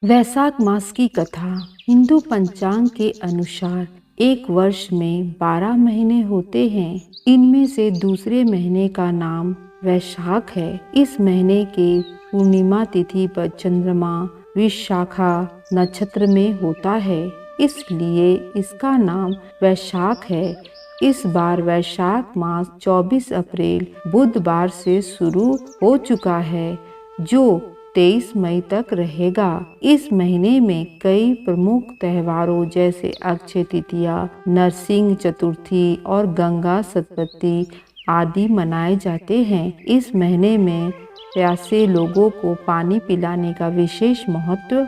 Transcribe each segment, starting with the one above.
वैशाख मास की कथा। हिंदू पंचांग के अनुसार एक वर्ष में 12 महीने होते हैं। इनमें से दूसरे महीने का नाम वैशाख है। इस महीने के पूर्णिमा तिथि पर चंद्रमा विशाखा नक्षत्र में होता है, इसलिए इसका नाम वैशाख है। इस बार वैशाख मास 24 अप्रैल बुधवार से शुरू हो चुका है, जो 23 मई तक रहेगा। इस महीने में कई प्रमुख त्योहारों जैसे अक्षय तृतीया, नरसिंह चतुर्थी और गंगा सप्तमी आदि मनाए जाते हैं। इस महीने में प्यासे लोगों को पानी पिलाने का विशेष महत्व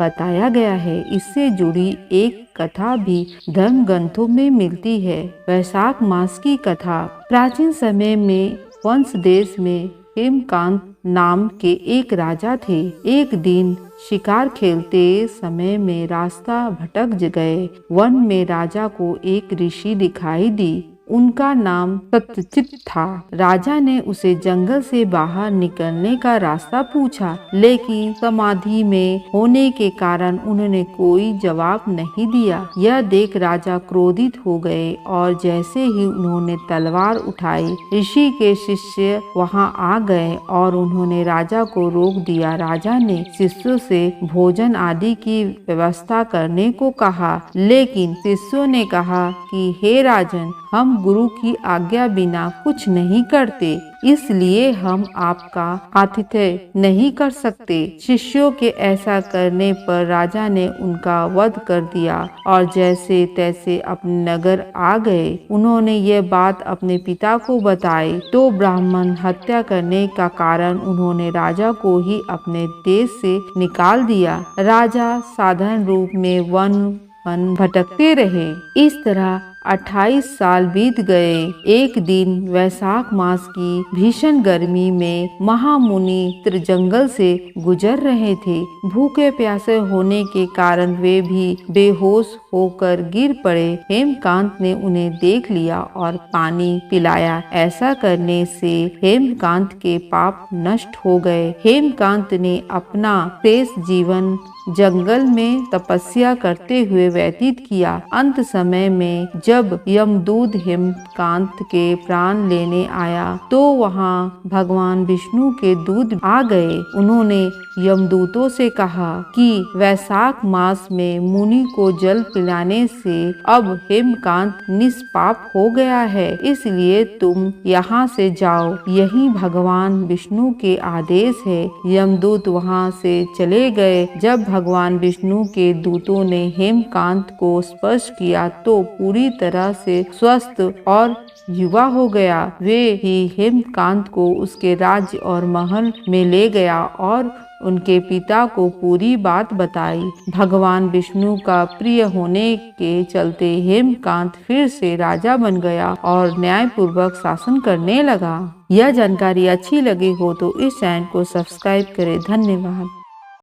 बताया गया है। इससे जुड़ी एक कथा भी धर्म ग्रंथों में मिलती है। वैशाख मास की कथा। प्राचीन समय में वंश देश में हेमकांत नाम के एक राजा थे। एक दिन शिकार खेलते समय में रास्ता भटक गए। वन में राजा को एक ऋषि दिखाई दी। उनका नाम सत्यजित था। राजा ने उसे जंगल से बाहर निकलने का रास्ता पूछा, लेकिन समाधि में होने के कारण उन्होंने कोई जवाब नहीं दिया। यह देख राजा क्रोधित हो गए और जैसे ही उन्होंने तलवार उठाई, ऋषि के शिष्य वहां आ गए और उन्होंने राजा को रोक दिया। राजा ने शिष्यों से भोजन आदि की व्यवस्था करने को कहा, लेकिन शिष्यों ने कहा कि हे राजन, हम गुरु की आज्ञा बिना कुछ नहीं करते, इसलिए हम आपका आतिथ्य नहीं कर सकते। शिष्यों के ऐसा करने पर राजा ने उनका वध कर दिया और जैसे तैसे अपने नगर आ गए। उन्होंने ये बात अपने पिता को बताई तो ब्राह्मण हत्या करने का कारण उन्होंने राजा को ही अपने देश से निकाल दिया। राजा साधारण रूप में वन भटकते रहे। इस तरह 28 साल बीत गए। एक दिन वैशाख मास की भीषण गर्मी में महामुनि जंगल से गुजर रहे थे। भूखे प्यासे होने के कारण वे भी बेहोश होकर गिर पड़े। हेमकांत ने उन्हें देख लिया और पानी पिलाया। ऐसा करने से हेमकांत के पाप नष्ट हो गए। हेमकांत ने अपना शेष जीवन जंगल में तपस्या करते हुए व्यतीत किया। अंत समय में जब यमदूत हेमकांत के प्राण लेने आया तो वहाँ भगवान विष्णु के दूत आ गए। उन्होंने यमदूतों से कहा कि वैशाख मास में मुनि को जल पिलाने से अब हेमकांत निष्पाप हो गया है, इसलिए तुम यहाँ से जाओ। यही भगवान विष्णु के आदेश है। यमदूत वहाँ से चले गए। जब भगवान विष्णु के दूतों ने हेमकांत को स्पर्श किया तो पूरी तरह से स्वस्थ और युवा हो गया। वे ही हेमकांत को उसके राज्य और महल में ले गया और उनके पिता को पूरी बात बताई। भगवान विष्णु का प्रिय होने के चलते हेमकांत फिर से राजा बन गया और न्यायपूर्वक शासन करने लगा। यह जानकारी अच्छी लगी हो तो इस चैनल को सब्सक्राइब करें। धन्यवाद।